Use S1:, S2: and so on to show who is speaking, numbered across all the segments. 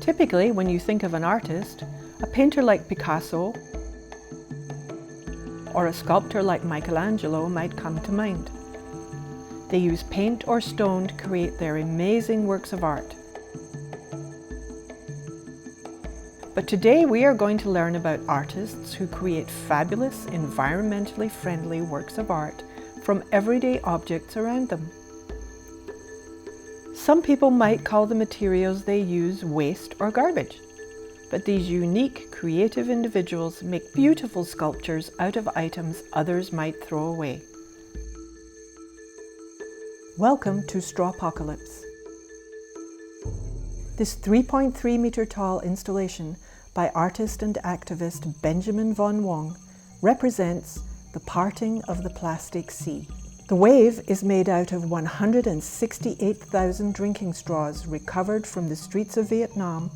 S1: Typically, when you think of an artist, a painter like Picasso or a sculptor like Michelangelo might come to mind. They use paint or stone to create their amazing works of art. But today we are going to learn about artists who create fabulous, environmentally friendly works of art from everyday objects around them. Some people might call the materials they use waste or garbage, but these unique, creative individuals make beautiful sculptures out of items others might throw away. Welcome to Strawpocalypse. This 3.3 meter tall installation by artist and activist Benjamin Von Wong represents the parting of the plastic sea. The wave is made out of 168,000 drinking straws recovered from the streets of Vietnam,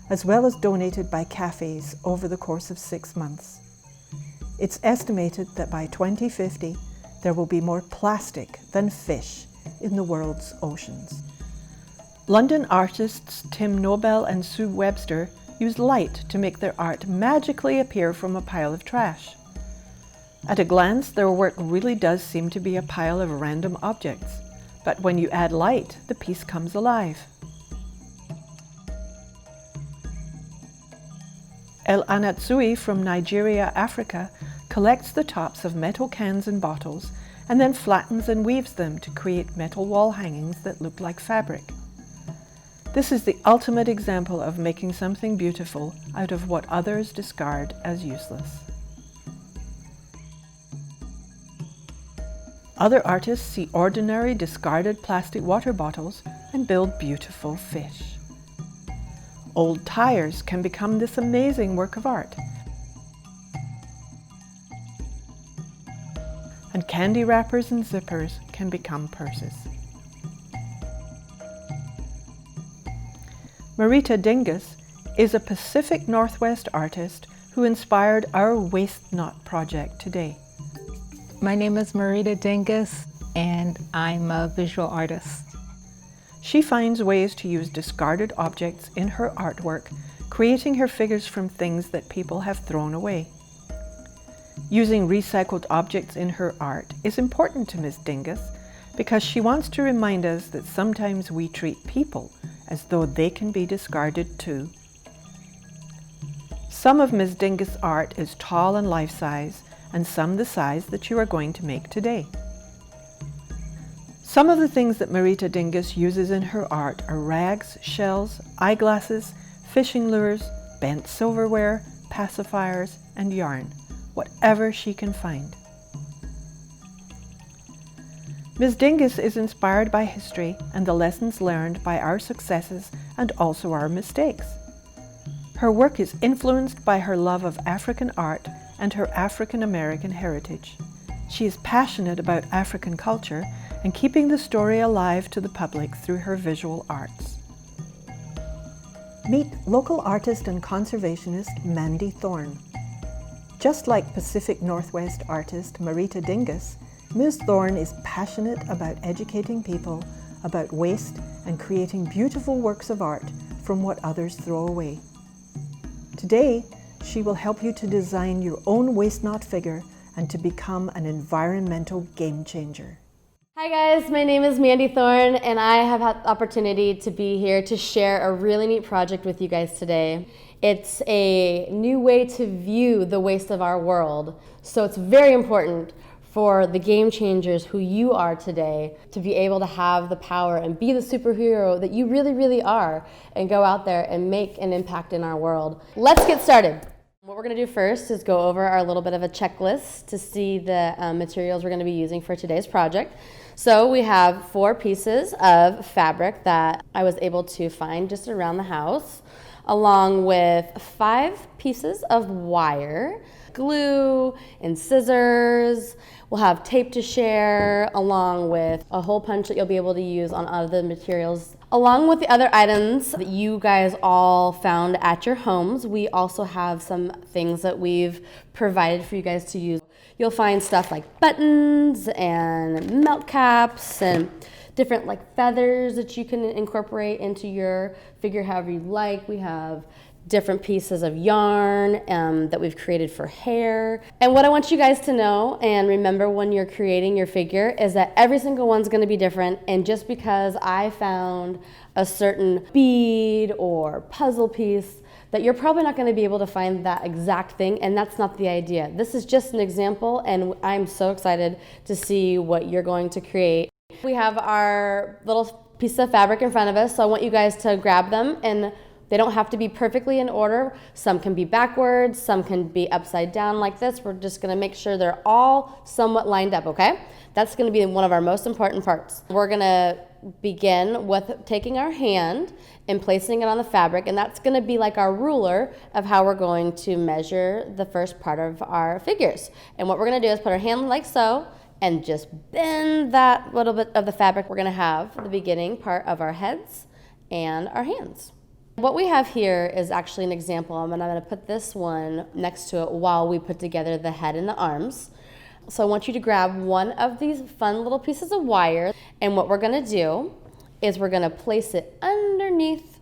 S1: as well as donated by cafes over the course of 6 months. It's estimated that by 2050, there will be more plastic than fish in the world's oceans. London artists Tim Nobel and Sue Webster use light to make their art magically appear from a pile of trash. At a glance, their work really does seem to be a pile of random objects, but when you add light, the piece comes alive. El Anatsui from Nigeria, Africa, collects the tops of metal cans and bottles and then flattens and weaves them to create metal wall hangings that look like fabric. This is the ultimate example of making something beautiful out of what others discard as useless. Other artists see ordinary discarded plastic water bottles and build beautiful fish. Old tires can become this amazing work of art. And candy wrappers and zippers can become purses. Marita Dingus is a Pacific Northwest artist who inspired our Waste Not project today.
S2: My name is Marita Dingus, and I'm a visual artist.
S1: She finds ways to use discarded objects in her artwork, creating her figures from things that people have thrown away. Using recycled objects in her art is important to Ms. Dingus because she wants to remind us that sometimes we treat people as though they can be discarded too. Some of Ms. Dingus' art is tall and life-size, and some the size that you are going to make today. Some of the things that Marita Dingus uses in her art are rags, shells, eyeglasses, fishing lures, bent silverware, pacifiers, and yarn, whatever she can find. Ms. Dingus is inspired by history and the lessons learned by our successes and also our mistakes. Her work is influenced by her love of African art and her African American heritage. She is passionate about African culture and keeping the story alive to the public through her visual arts. Meet local artist and conservationist Mandy Thorne. Just like Pacific Northwest artist Marita Dingus, Ms. Thorne is passionate about educating people about waste and creating beautiful works of art from what others throw away. Today, she will help you to design your own Waste Not figure and to become an environmental game changer.
S3: Hi guys, my name is Mandy Thorne and I have had the opportunity to be here to share a really neat project with you guys today. It's a new way to view the waste of our world. So it's very important for the game changers who you are today to be able to have the power and be the superhero that you really, really are and go out there and make an impact in our world. Let's get started. What we're gonna do first is go over our little bit of a checklist to see the materials we're gonna be using for today's project. So we have 4 pieces of fabric that I was able to find just around the house, along with 5 pieces of wire, glue and scissors. We'll have tape to share, along with a hole punch that you'll be able to use on other materials. Along with the other items that you guys all found at your homes, we also have some things that we've provided for you guys to use. You'll find stuff like buttons and melt caps and different like feathers that you can incorporate into your figure however you like. We have different pieces of yarn that we've created for hair. And what I want you guys to know and remember when you're creating your figure is that every single one's going to be different. And just because I found a certain bead or puzzle piece, that you're probably not going to be able to find that exact thing, and that's not the idea. This is just an example, and I'm so excited to see what you're going to create. We have our little piece of fabric in front of us, so I want you guys to grab them, and they don't have to be perfectly in order. Some can be backwards, some can be upside down like this. We're just gonna make sure they're all somewhat lined up, okay? That's gonna be one of our most important parts. We're gonna begin with taking our hand and placing it on the fabric, and that's gonna be like our ruler of how we're going to measure the first part of our figures. And what we're gonna do is put our hand like so, and just bend that little bit of the fabric. We're gonna have the beginning part of our heads and our hands. What we have here is actually an example, and I'm going to put this one next to it while we put together the head and the arms. So I want you to grab one of these fun little pieces of wire, and what we're going to do is we're going to place it underneath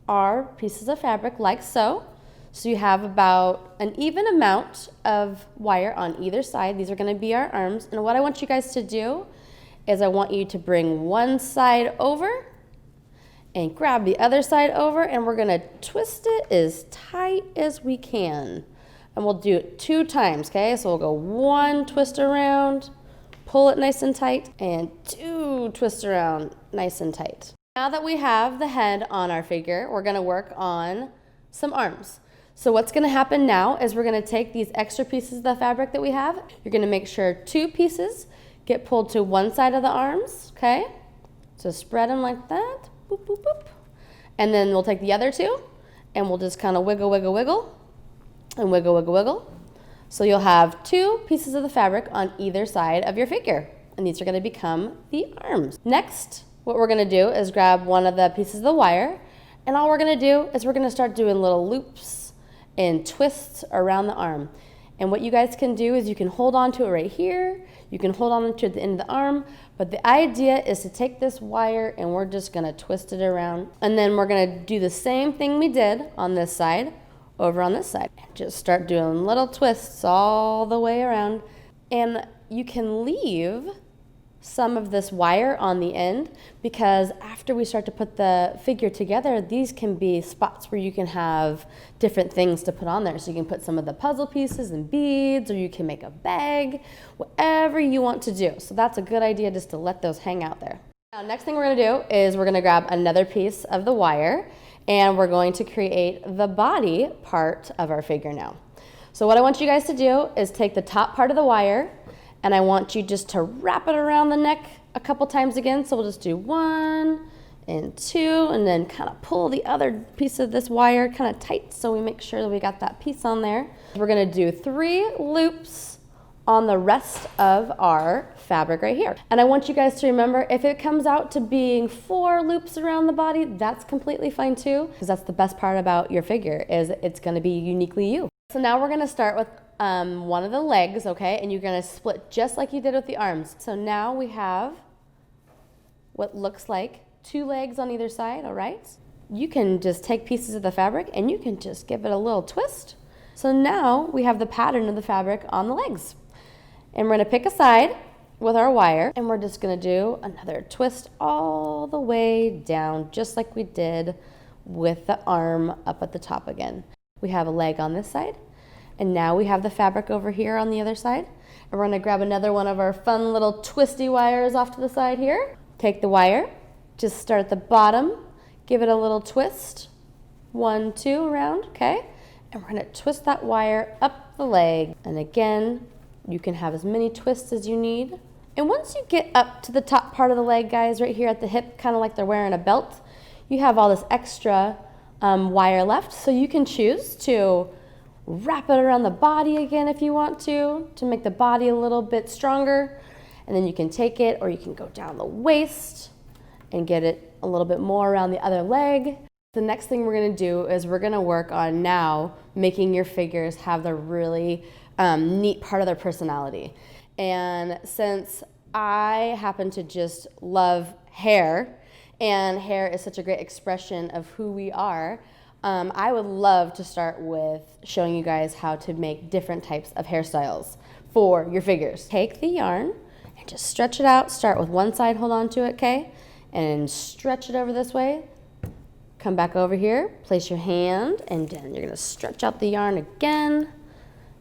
S3: our pieces of fabric like so. So you have about an even amount of wire on either side. These are going to be our arms, and what I want you guys to do is I want you to bring one side over and grab the other side over, and we're gonna twist it as tight as we can. And we'll do it 2 times, okay? So we'll go 1 twist around, pull it nice and tight, and 2 twists around, nice and tight. Now that we have the head on our figure, we're gonna work on some arms. So what's gonna happen now is we're gonna take these extra pieces of the fabric that we have. You're gonna make sure 2 pieces get pulled to one side of the arms, okay? So spread them like that. Boop, boop, boop. And then we'll take the other 2 and we'll just kind of wiggle, wiggle, wiggle, and wiggle, wiggle, wiggle. So you'll have 2 pieces of the fabric on either side of your figure, and these are going to become the arms. Next, what we're going to do is grab one of the pieces of the wire, and all we're going to do is we're going to start doing little loops and twists around the arm. And what you guys can do is you can hold on to it right here, you can hold on to the end of the arm, but the idea is to take this wire and we're just gonna twist it around. And then we're gonna do the same thing we did on this side, over on this side. Just start doing little twists all the way around. And you can leave some of this wire on the end, because after we start to put the figure together, these can be spots where you can have different things to put on there. So you can put some of the puzzle pieces and beads, or you can make a bag, whatever you want to do. So that's a good idea, just to let those hang out there. Now, next thing we're gonna do is we're gonna grab another piece of the wire, and we're going to create the body part of our figure now. So what I want you guys to do is take the top part of the wire, and I want you just to wrap it around the neck a couple times again. So we'll just do 1 and 2, and then kind of pull the other piece of this wire kind of tight so we make sure that we got that piece on there. We're gonna do 3 loops on the rest of our fabric right here. And I want you guys to remember, if it comes out to being 4 loops around the body, that's completely fine too, because that's the best part about your figure, is it's gonna be uniquely you. So now we're gonna start with one of the legs, okay? And you're gonna split just like you did with the arms. So now we have what looks like 2 legs on either side, all right? You can just take pieces of the fabric and you can just give it a little twist. So now we have the pattern of the fabric on the legs. And we're gonna pick a side with our wire, and we're just gonna do another twist all the way down, just like we did with the arm up at the top again. We have a leg on this side, and now we have the fabric over here on the other side. And we're gonna grab another one of our fun little twisty wires off to the side here. Take the wire, just start at the bottom, give it a little twist, 1, 2 around, okay? And we're gonna twist that wire up the leg. And again, you can have as many twists as you need. And once you get up to the top part of the leg, guys, right here at the hip, kind of like they're wearing a belt, you have all this extra wire left. So you can choose to wrap it around the body again if you want to make the body a little bit stronger. And then you can take it, or you can go down the waist and get it a little bit more around the other leg. The next thing we're gonna do is we're gonna work on now making your figures have the really neat part of their personality. And since I happen to just love hair, and hair is such a great expression of who we are. I would love to start with showing you guys how to make different types of hairstyles for your figures. Take the yarn and just stretch it out. Start with one side, hold on to it, okay? And stretch it over this way. Come back over here, place your hand, and then you're gonna stretch out the yarn again.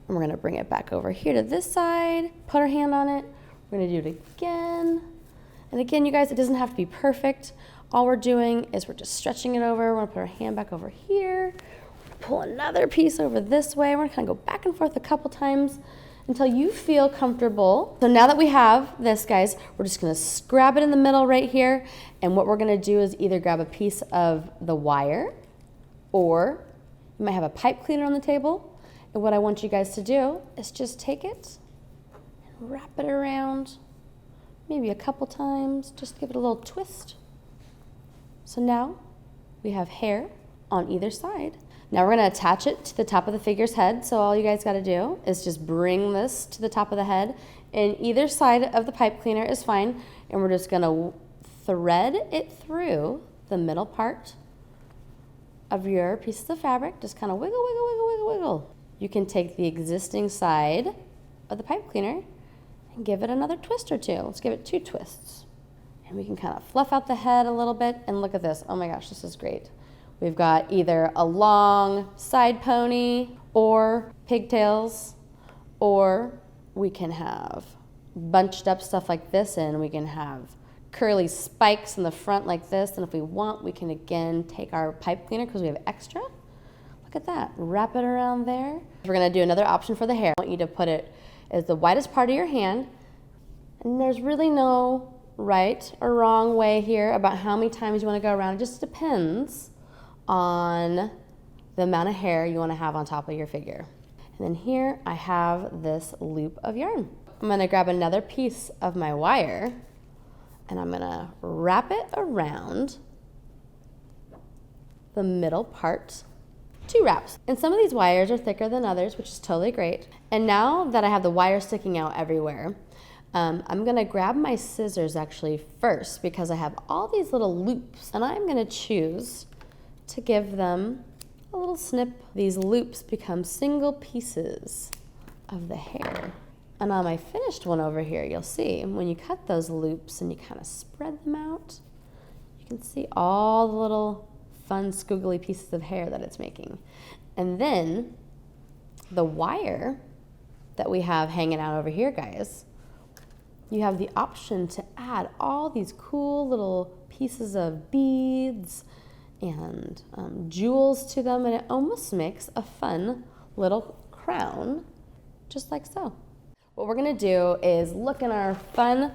S3: And we're gonna bring it back over here to this side, put our hand on it. We're gonna do it again. And again, you guys, it doesn't have to be perfect. All we're doing is we're just stretching it over. We're gonna put our hand back over here. Pull another piece over this way. We're gonna kind of go back and forth a couple times until you feel comfortable. So now that we have this, guys, we're just gonna grab it in the middle right here. And what we're gonna do is either grab a piece of the wire, or you might have a pipe cleaner on the table. And what I want you guys to do is just take it and wrap it around maybe a couple times, just give it a little twist. So now we have hair on either side. Now we're gonna attach it to the top of the figure's head. So all you guys gotta do is just bring this to the top of the head, and either side of the pipe cleaner is fine. And we're just gonna thread it through the middle part of your pieces of fabric. Just kind of wiggle, wiggle, wiggle, wiggle, wiggle. You can take the existing side of the pipe cleaner and give it another twist or two. Let's give it 2 twists. And we can kind of fluff out the head a little bit. And look at this. Oh my gosh, this is great. We've got either a long side pony or pigtails, or we can have bunched up stuff like this, and we can have curly spikes in the front like this. And if we want, we can again take our pipe cleaner because we have extra. Look at that, wrap it around there. We're gonna do another option for the hair. I want you to put it as the widest part of your hand. And there's really no right or wrong way here about how many times you wanna go around. It just depends on the amount of hair you want to have on top of your figure. And then here I have this loop of yarn. I'm going to grab another piece of my wire, and I'm going to wrap it around the middle part. 2 wraps. And some of these wires are thicker than others, which is totally great. And now that I have the wire sticking out everywhere, I'm gonna grab my scissors actually first, because I have all these little loops, and I'm gonna choose to give them a little snip. These loops become single pieces of the hair. And on my finished one over here, you'll see when you cut those loops and you kind of spread them out, you can see all the little fun squiggly pieces of hair that it's making. And then the wire that we have hanging out over here, guys, you have the option to add all these cool little pieces of beads and jewels to them, and it almost makes a fun little crown, just like so. What we're gonna do is look in our fun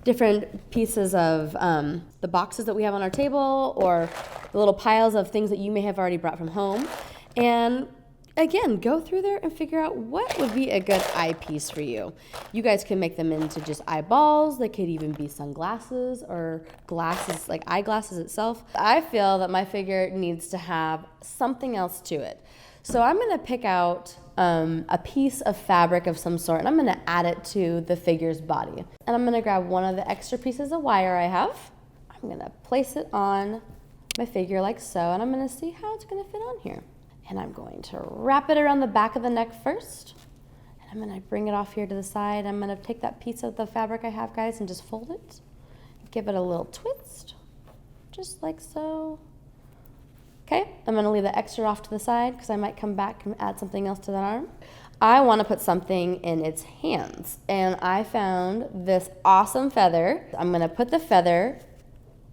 S3: different pieces of the boxes that we have on our table, or the little piles of things that you may have already brought from home, and again, go through there and figure out what would be a good eyepiece for you. You guys can make them into just eyeballs. They could even be sunglasses or glasses, like eyeglasses itself. I feel that my figure needs to have something else to it. So I'm gonna pick out a piece of fabric of some sort, and I'm gonna add it to the figure's body. And I'm gonna grab one of the extra pieces of wire I have. I'm gonna place it on my figure like so, and I'm gonna see how it's gonna fit on here. And I'm going to wrap it around the back of the neck first. And I'm gonna bring it off here to the side. I'm gonna take that piece of the fabric I have, guys, and just fold it. Give it a little twist, just like so. Okay, I'm gonna leave the extra off to the side because I might come back and add something else to that arm. I wanna put something in its hands, and I found this awesome feather. I'm gonna put the feather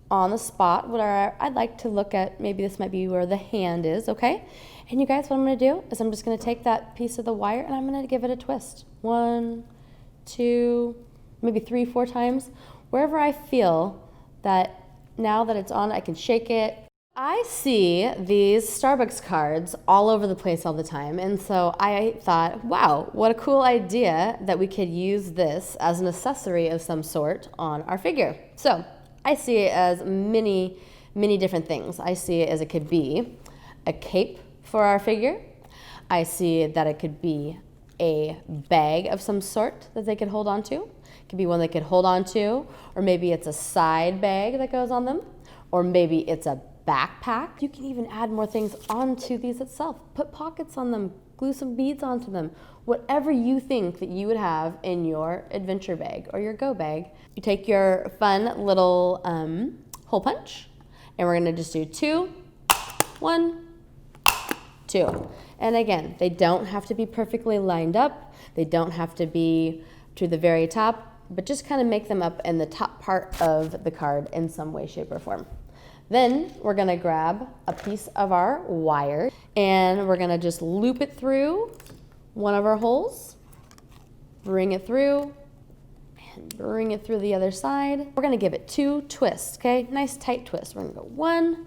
S3: on the spot where I'd like to look at. Maybe this might be where the hand is, okay? And you guys, what I'm gonna do is I'm just gonna take that piece of the wire and I'm gonna give it a twist. 1, 2, maybe 3, 4 times. Wherever I feel that now that it's on, I can shake it. I see these Starbucks cards all over the place all the time. And so I thought, wow, what a cool idea that we could use this as an accessory of some sort on our figure. So I see it as many different things. I see it as it could be a cape for our figure. I see that it could be a bag of some sort that they could hold on to. It could be one they could hold on to, or maybe it's a side bag that goes on them, or maybe it's a backpack. You can even add more things onto these itself. Put pockets on them, glue some beads onto them. Whatever you think that you would have in your adventure bag or your go bag. You take your fun little hole punch, and we're gonna just do 2, 1, 2. And again, they don't have to be perfectly lined up. They don't have to be to the very top, but just kind of make them up in the top part of the card in some way, shape, or form. Then we're gonna grab a piece of our wire and we're gonna just loop it through one of our holes, bring it through, and bring it through the other side. We're gonna give it 2 twists, okay? Nice tight twist. We're gonna go 1,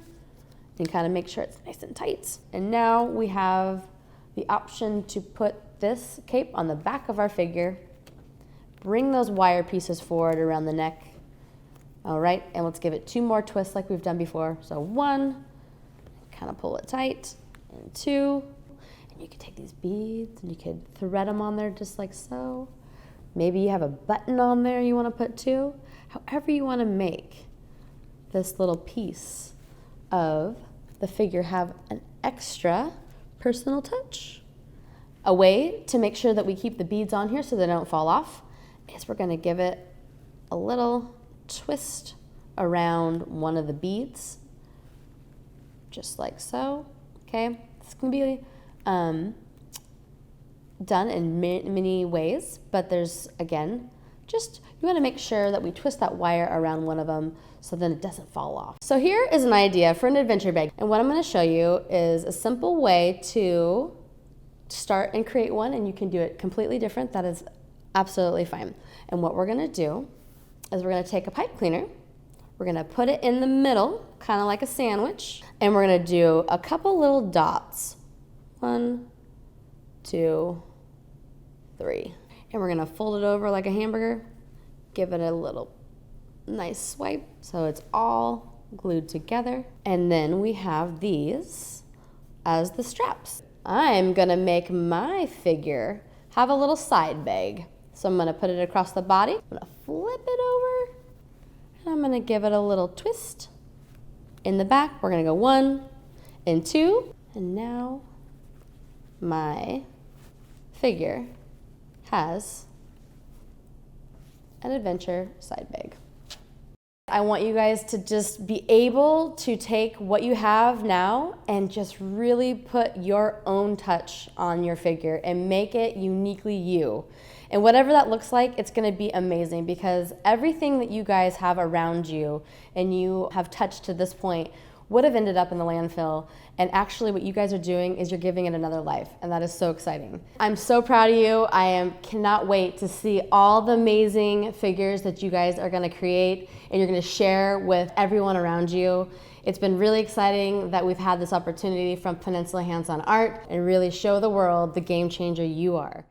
S3: and kind of make sure it's nice and tight. And now we have the option to put this cape on the back of our figure, bring those wire pieces forward around the neck. All right, and let's give it 2 more twists like we've done before. So 1, kind of pull it tight, and 2, and you can take these beads and you could thread them on there just like so. Maybe you have a button on there you want to put too. However you want to make this little piece of the figure have an extra personal touch. A way to make sure that we keep the beads on here so they don't fall off is we're going to give it a little twist around one of the beads, just like so. Okay, this can be done in many ways, but there's, again, just you want to make sure that we twist that wire around one of them so then it doesn't fall off. So here is an idea for an adventure bag, and what I'm going to show you is a simple way to start and create one, and you can do it completely different. That is absolutely fine. And what we're going to do is we're going to take a pipe cleaner, we're going to put it in the middle, kind of like a sandwich, and we're going to do a couple little dots. 1, 2, 3. And we're going to fold it over like a hamburger, give it a little nice swipe so it's all glued together. And then we have these as the straps. I'm going to make my figure have a little side bag. So I'm going to put it across the body, I'm going to flip it over, and I'm going to give it a little twist. In the back, we're going to go 1 and 2, and now my figure has an adventure side bag. I want you guys to just be able to take what you have now and just really put your own touch on your figure and make it uniquely you. And whatever that looks like, it's gonna be amazing, because everything that you guys have around you and you have touched to this point would have ended up in the landfill, and actually what you guys are doing is you're giving it another life, and that is so exciting. I'm so proud of you. Cannot wait to see all the amazing figures that you guys are gonna create and you're gonna share with everyone around you. It's been really exciting that we've had this opportunity from Peninsula Hands-On Art and really show the world the game changer you are.